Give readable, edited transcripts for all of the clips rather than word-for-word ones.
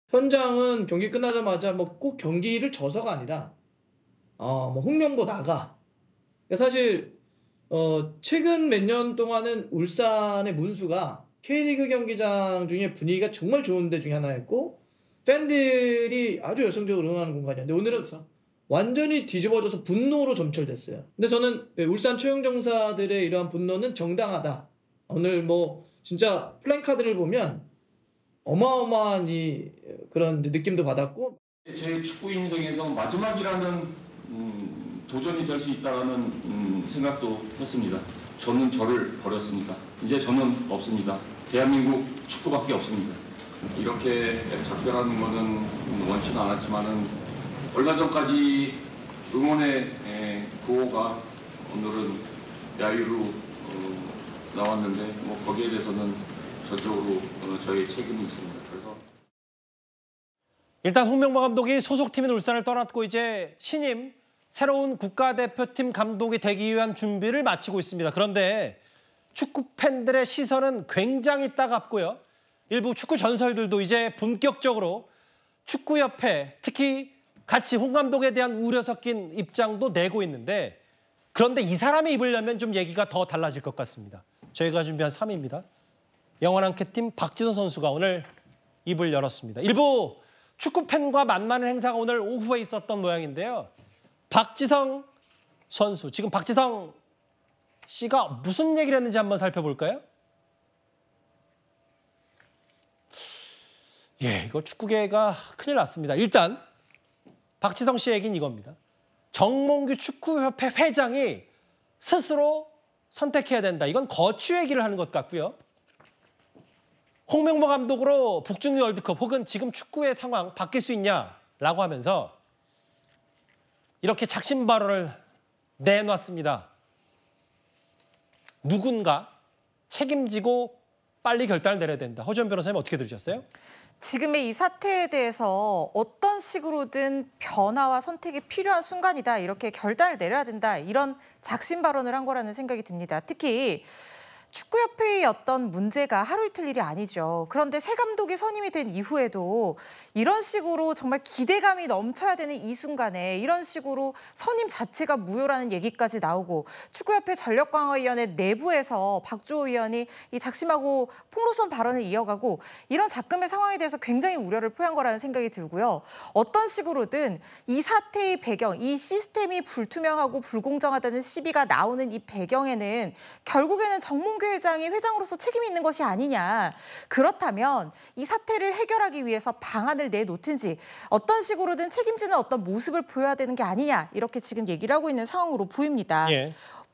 현장은 경기 끝나자마자 뭐 꼭 경기를 져서가 아니라 뭐 홍명보 나가. 사실 최근 몇 년 동안은 울산의 문수가 K리그 경기장 중에 분위기가 정말 좋은 데 중에 하나였고 팬들이 아주 열성적으로 응원하는 공간이었는데 오늘은 완전히 뒤집어져서 분노로 점철됐어요. 근데 저는 울산 처형정사들의 이러한 분노는 정당하다. 오늘 뭐 진짜 플랜카드를 보면 어마어마한 그런 느낌도 받았고 제 축구 인생에서 마지막이라는 도전이 될 수 있다는 생각도 했습니다. 저는 저를 버렸습니다. 이제 저는 없습니다. 대한민국 축구밖에 없습니다. 이렇게 작별하는 것은 원치는 않았지만은 얼마 전까지 응원의 구호가 오늘은 야유로 나왔는데 뭐 거기에 대해서는 전적으로 저의 책임이 있습니다. 그래서 일단 홍명보 감독이 소속팀인 울산을 떠났고 이제 신임 새로운 국가대표팀 감독이 되기 위한 준비를 마치고 있습니다. 그런데 축구 팬들의 시선은 굉장히 따갑고요. 일부 축구 전설들도 이제 본격적으로 축구협회, 특히 같이 홍 감독에 대한 우려 섞인 입장도 내고 있는데 그런데 이 사람이 입으려면 좀 얘기가 더 달라질 것 같습니다. 저희가 준비한 3위입니다. 영원한 캣팀 박지성 선수가 오늘 입을 열었습니다. 일부 축구 팬과 만나는 행사가 오늘 오후에 있었던 모양인데요. 박지성 선수, 지금 박지성 씨가 무슨 얘기를 했는지 한번 살펴볼까요? 이거 축구계가 큰일 났습니다. 일단 박지성 씨의 얘기는 이겁니다. 정몽규 축구협회 회장이 스스로 선택해야 된다. 이건 거취 얘기를 하는 것 같고요. 홍명보 감독으로 북중미 월드컵 혹은 지금 축구의 상황 바뀔 수 있냐라고 하면서 이렇게 작심 발언을 내놨습니다. 누군가 책임지고 빨리 결단을 내려야 된다. 허지원 변호사님 어떻게 들으셨어요? 지금의 이 사태에 대해서 어떤 식으로든 변화와 선택이 필요한 순간이다. 이렇게 결단을 내려야 된다. 이런 작심 발언을 한 거라는 생각이 듭니다. 특히 축구협회의 어떤 문제가 하루 이틀 일이 아니죠. 그런데 새 감독이 선임이 된 이후에도 이런 식으로 정말 기대감이 넘쳐야 되는 이 순간에 이런 식으로 선임 자체가 무효라는 얘기까지 나오고 축구협회 전력강화위원회 내부에서 박주호 위원이 이 작심하고 폭로성 발언을 이어가고 이런 작금의 상황에 대해서 굉장히 우려를 표한 거라는 생각이 들고요. 어떤 식으로든 이 사태의 배경, 이 시스템이 불투명하고 불공정하다는 시비가 나오는 이 배경에는 결국에는 정몽규 회장이 회장으로서 책임이 있는 것이 아니냐. 그렇다면 이 사태를 해결하기 위해서 방안을 내놓든지 어떤 식으로든 책임지는 어떤 모습을 보여야 되는 게 아니냐. 이렇게 지금 얘기를 하고 있는 상황으로 보입니다.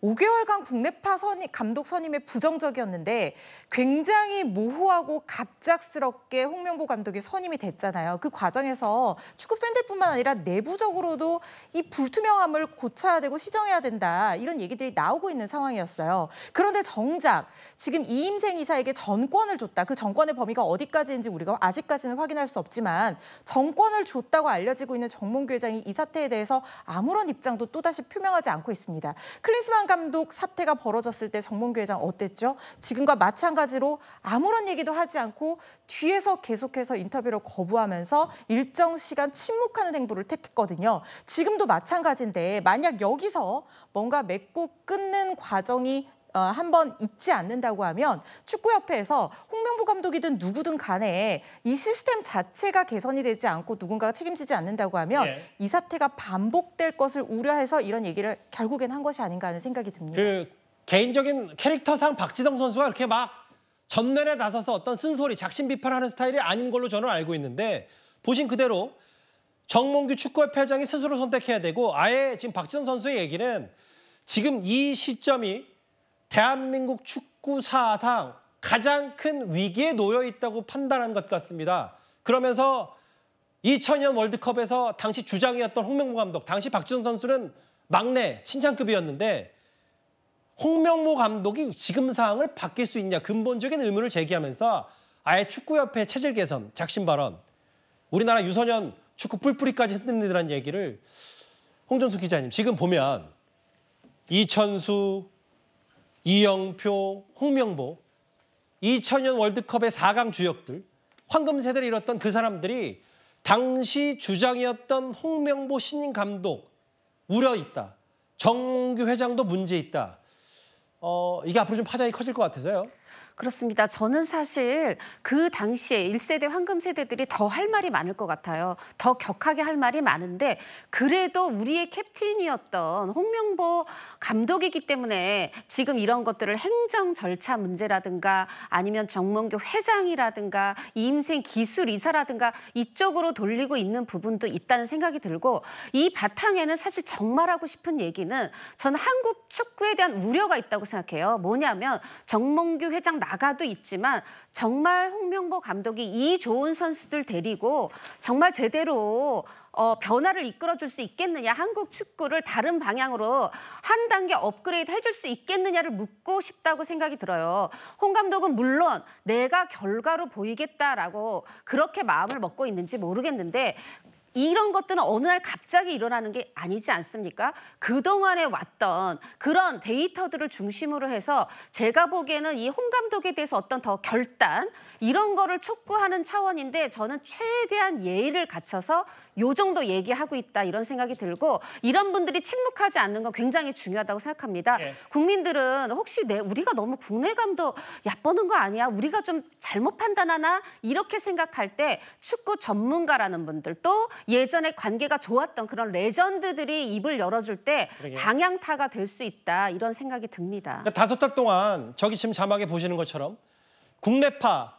5개월간 국내파 감독 선임에 부정적이었는데 굉장히 모호하고 갑작스럽게 홍명보 감독이 선임이 됐잖아요. 그 과정에서 축구 팬들뿐만 아니라 내부적으로도 이 불투명함을 고쳐야 되고 시정해야 된다. 이런 얘기들이 나오고 있는 상황이었어요. 그런데 정작 지금 이임생 이사에게 전권을 줬다. 그 전권의 범위가 어디까지인지 우리가 아직까지는 확인할 수 없지만 전권을 줬다고 알려지고 있는 정몽규 회장이 이 사태에 대해서 아무런 입장도 또다시 표명하지 않고 있습니다. 클린스만 감독 사태가 벌어졌을 때 정몽규 회장 어땠죠? 지금과 마찬가지로 아무런 얘기도 하지 않고 뒤에서 계속해서 인터뷰를 거부하면서 일정 시간 침묵하는 행보를 택했거든요. 지금도 마찬가지인데 만약 여기서 뭔가 맺고 끊는 과정이 한번 있지 않는다고 하면 축구협회에서 홍명보 감독이든 누구든 간에 이 시스템 자체가 개선이 되지 않고 누군가가 책임지지 않는다고 하면 이 사태가 반복될 것을 우려해서 이런 얘기를 결국엔 한 것이 아닌가 하는 생각이 듭니다. 그 개인적인 캐릭터상 박지성 선수가 이렇게 막 전면에 나서서 어떤 쓴소리, 작심 비판하는 스타일이 아닌 걸로 저는 알고 있는데 보신 그대로 정몽규 축구협회 회장이 스스로 선택해야 되고 아예 지금 박지성 선수의 얘기는 지금 이 시점이 대한민국 축구사상 가장 큰 위기에 놓여 있다고 판단한 것 같습니다. 그러면서 2000년 월드컵에서 당시 주장이었던 홍명보 감독, 당시 박지성 선수는 막내 신장급이었는데 홍명보 감독이 지금 상황을 바뀔 수 있냐 근본적인 의문을 제기하면서 아예 축구협회 체질 개선, 작심 발언, 우리나라 유소년 축구 뿔뿔이까지 흔들리라는 얘기를 홍정수 기자님, 지금 보면 이천수, 이영표, 홍명보 2000년 월드컵의 4강 주역들, 황금 세대를 이뤘던 그 사람들이 당시 주장이었던 홍명보 신인 감독 우려 있다. 정몽규 회장도 문제 있다. 이게 앞으로 좀 파장이 커질 것 같아서요. 그렇습니다. 저는 사실 그 당시에 1세대 황금 세대들이 더 할 말이 많을 것 같아요. 더 격하게 할 말이 많은데 그래도 우리의 캡틴이었던 홍명보 감독이기 때문에 지금 이런 것들을 행정 절차 문제라든가 아니면 정몽규 회장이라든가 이임생 기술 이사라든가 이쪽으로 돌리고 있는 부분도 있다는 생각이 들고 이 바탕에는 사실 정말 하고 싶은 얘기는 저는 한국 축구에 대한 우려가 있다고 생각해요. 뭐냐면 정몽규 회장 나가도 있지만 정말 홍명보 감독이 이 좋은 선수들 데리고 정말 제대로 변화를 이끌어줄 수 있겠느냐, 한국 축구를 다른 방향으로 한 단계 업그레이드 해줄 수 있겠느냐를 묻고 싶다고 생각이 들어요. 홍 감독은 물론 내가 결과로 보이겠다라고 그렇게 마음을 먹고 있는지 모르겠는데 이런 것들은 어느 날 갑자기 일어나는 게 아니지 않습니까? 그동안에 왔던 그런 데이터들을 중심으로 해서 제가 보기에는 이 홍 감독에 대해서 어떤 더 결단 이런 거를 촉구하는 차원인데 저는 최대한 예의를 갖춰서 요 정도 얘기하고 있다 이런 생각이 들고 이런 분들이 침묵하지 않는 건 굉장히 중요하다고 생각합니다. 예. 국민들은 혹시 우리가 너무 국내 감독 얕보는 거 아니야? 우리가 좀 잘못 판단하나? 이렇게 생각할 때 축구 전문가라는 분들도 예전에 관계가 좋았던 그런 레전드들이 입을 열어줄 때 그러게요. 방향타가 될 수 있다 이런 생각이 듭니다. 그러니까 5달 동안 저기 지금 자막에 보시는 것처럼 국내파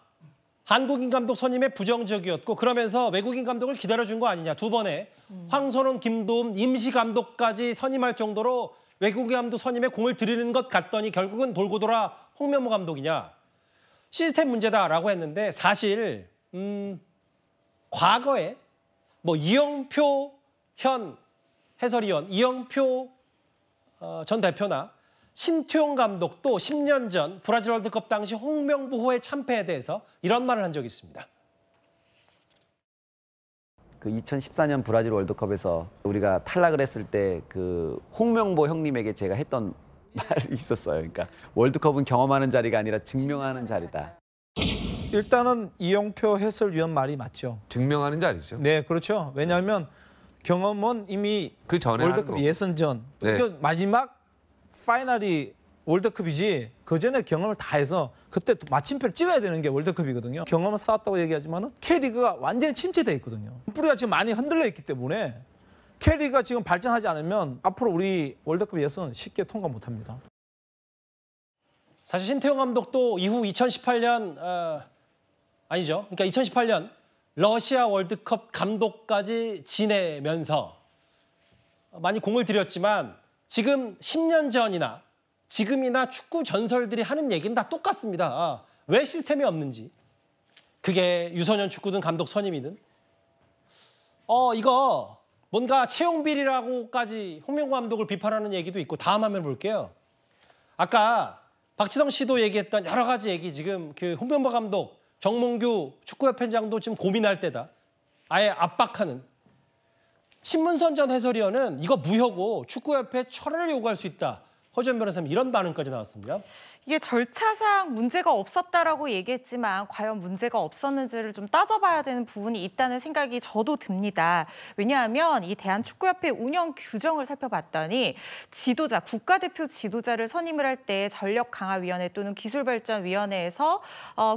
한국인 감독 선임에 부정적이었고 그러면서 외국인 감독을 기다려준 거 아니냐. 2번에 황선홍, 김도움 임시 감독까지 선임할 정도로 외국인 감독 선임에 공을 들이는 것 같더니 결국은 돌고 돌아 홍명보 감독이냐. 시스템 문제다라고 했는데 사실 과거에 뭐 이영표 현 해설위원, 이영표 전 대표나 신태용 감독도 10년 전 브라질 월드컵 당시 홍명보호의 참패에 대해서 이런 말을 한 적이 있습니다. 그 2014년 브라질 월드컵에서 우리가 탈락을 했을 때 그 홍명보 형님에게 제가 했던 말이 있었어요. 그러니까 월드컵은 경험하는 자리가 아니라 증명하는 자리다. 일단은 이영표 해설위원 말이 맞죠. 증명하는 자리죠. 네, 그렇죠. 왜냐하면 경험은 이미 그 전에 월드컵 예선전, 네. 그러니까 마지막 파이널이 월드컵이지 그 전에 경험을 다 해서 그때 또 마침표를 찍어야 되는 게 월드컵이거든요. 경험을 쌓았다고 얘기하지만은 K리그가 완전히 침체돼 있거든요. 뿌리가 지금 많이 흔들려 있기 때문에 K리그가 지금 발전하지 않으면 앞으로 우리 월드컵 예선 쉽게 통과 못합니다. 사실 신태용 감독도 이후 2018년 아니죠. 그러니까 2018년 러시아 월드컵 감독까지 지내면서 많이 공을 들였지만 지금 10년 전이나 지금이나 축구 전설들이 하는 얘기는 다 똑같습니다. 왜 시스템이 없는지. 그게 유소년 축구든 감독 선임이든. 이거 뭔가 채용비리라고까지 홍명보 감독을 비판하는 얘기도 있고 다음 화면 볼게요. 아까 박지성 씨도 얘기했던 여러 가지 얘기 지금 그 홍명보 감독, 정몽규 축구협회장도 지금 고민할 때다. 아예 압박하는. 신문선 전 해설위원은 이거 무효고 축구협회 철회를 요구할 수 있다. 허지원 변호사님 이런 반응까지 나왔습니다. 이게 절차상 문제가 없었다라고 얘기했지만 과연 문제가 없었는지를 좀 따져봐야 되는 부분이 있다는 생각이 저도 듭니다. 왜냐하면 이 대한축구협회 운영 규정을 살펴봤더니 지도자, 국가대표 지도자를 선임을 할 때 전력강화위원회 또는 기술발전위원회에서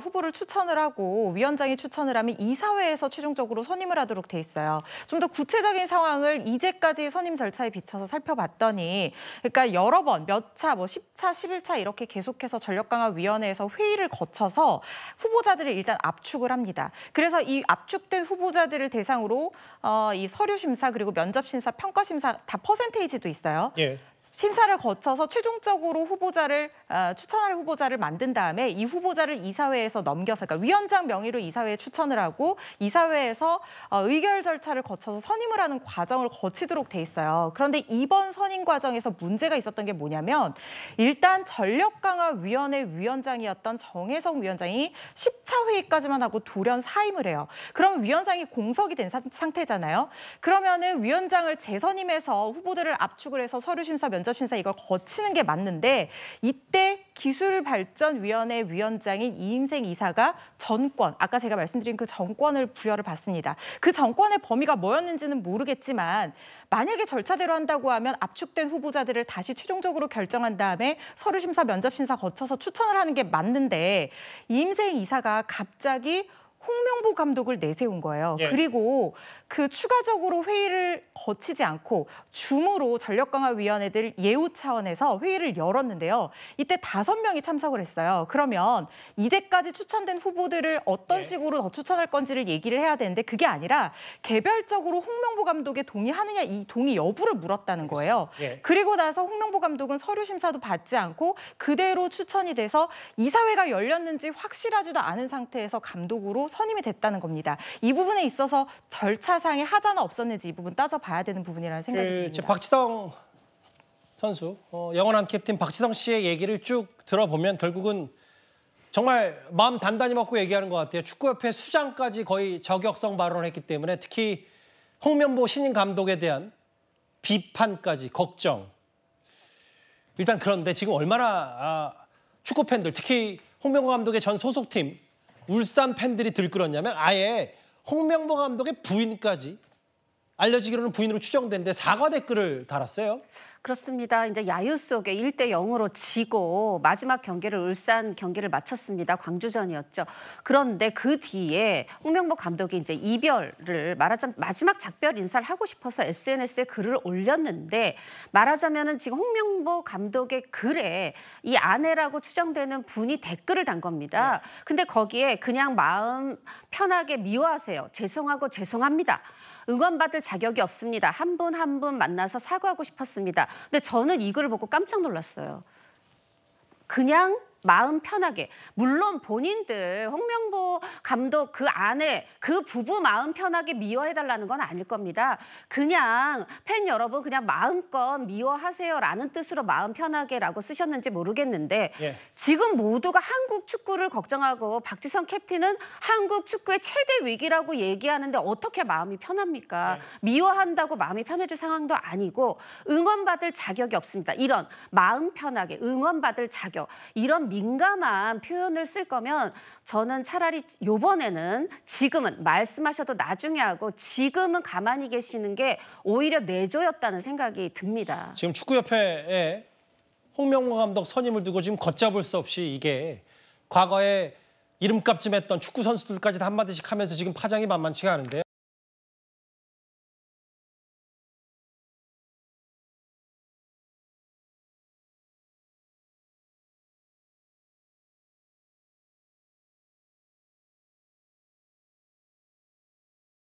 후보를 추천을 하고 위원장이 추천을 하면 이사회에서 최종적으로 선임을 하도록 돼 있어요. 좀 더 구체적인 상황을 이제까지 선임 절차에 비춰서 살펴봤더니 그러니까 여러 번 몇 차, 뭐 10차, 11차 이렇게 계속해서 전력강화위원회에서 회의를 거쳐서 후보자들을 일단 압축을 합니다. 그래서 이 압축된 후보자들을 대상으로 이 서류 심사 그리고 면접 심사, 평가 심사 다 퍼센테이지도 있어요. 예. 심사를 거쳐서 최종적으로 추천할 후보자를 만든 다음에 이 후보자를 이사회에서 넘겨서, 그러니까 위원장 명의로 이사회에 추천을 하고 이사회에서 의결 절차를 거쳐서 선임을 하는 과정을 거치도록 돼 있어요. 그런데 이번 선임 과정에서 문제가 있었던 게 뭐냐면, 일단 전력강화위원회 위원장이었던 정혜성 위원장이 10차 회의까지만 하고 돌연 사임을 해요. 그럼 위원장이 공석이 된 상태잖아요. 그러면은 위원장을 재선임해서 후보들을 압축을 해서 서류 심사, 면접 심사 이걸 거치는 게 맞는데, 이때 기술발전위원회 위원장인 이임생 이사가 전권, 아까 제가 말씀드린 그 전권을 부여를 받습니다. 그 전권의 범위가 뭐였는지는 모르겠지만 만약에 절차대로 한다고 하면 압축된 후보자들을 다시 최종적으로 결정한 다음에 서류 심사, 면접 심사 거쳐서 추천을 하는 게 맞는데, 이임생 이사가 갑자기 홍명보 감독을 내세운 거예요. 예. 그리고 그 추가적으로 회의를 거치지 않고 줌으로 전력강화위원회들 예우 차원에서 회의를 열었는데요. 이때 5명이 참석을 했어요. 그러면 이제까지 추천된 후보들을 어떤 식으로 더 추천할 건지를 얘기를 해야 되는데, 그게 아니라 개별적으로 홍명보 감독에 동의하느냐, 이 동의 여부를 물었다는 거예요. 예. 그리고 나서 홍명보 감독은 서류 심사도 받지 않고 그대로 추천이 돼서 이사회가 열렸는지 확실하지도 않은 상태에서 감독으로 선임이 됐다는 겁니다. 이 부분에 있어서 절차상의 하자는 없었는지 이 부분 따져봐야 되는 부분이라는 생각이 듭니다. 박지성 선수, 영원한 캡틴 박지성 씨의 얘기를 쭉 들어보면 결국은 정말 마음 단단히 먹고 얘기하는 것 같아요. 축구협회 수장까지 거의 저격성 발언을 했기 때문에 특히 홍명보 신인 감독에 대한 비판까지 걱정. 일단 그런데 지금 얼마나 축구 팬들, 특히 홍명보 감독의 전 소속팀 울산 팬들이 들끓었냐면 아예 홍명보 감독의 부인까지, 알려지기로는 부인으로 추정되는데 사과 댓글을 달았어요. 그렇습니다. 이제 야유 속에 1대0으로 지고 마지막 경기를 울산 경기를 마쳤습니다. 광주전이었죠. 그런데 그 뒤에 홍명보 감독이 이제 이별을 말하자면 마지막 작별 인사를 하고 싶어서 SNS에 글을 올렸는데, 말하자면은 지금 홍명보 감독의 글에 이 아내라고 추정되는 분이 댓글을 단 겁니다. 근데 거기에 그냥 마음 편하게 미워하세요. 죄송하고 죄송합니다. 응원받을 자격이 없습니다. 한 분 한 분 만나서 사과하고 싶었습니다. 근데 저는 이 글을 보고 깜짝 놀랐어요. 그냥 마음 편하게. 물론 본인들 홍명보 감독 그 아내, 그 부부 마음 편하게 미워해달라는 건 아닐 겁니다. 그냥 팬 여러분 그냥 마음껏 미워하세요라는 뜻으로 마음 편하게라고 쓰셨는지 모르겠는데 지금 모두가 한국 축구를 걱정하고 박지성 캡틴은 한국 축구의 최대 위기라고 얘기하는데 어떻게 마음이 편합니까? 미워한다고 마음이 편해질 상황도 아니고 응원받을 자격이 없습니다. 이런 마음 편하게 응원받을 자격, 이런 민감한 표현을 쓸 거면 저는 차라리 이번에는 지금은 말씀하셔도 나중에 하고 지금은 가만히 계시는 게 오히려 내조였다는 생각이 듭니다. 지금 축구협회에 홍명보 감독 선임을 두고 지금 걷잡을 수 없이 이게 과거에 이름값 좀 했던 축구 선수들까지 다 한마디씩 하면서 지금 파장이 만만치가 않은데요.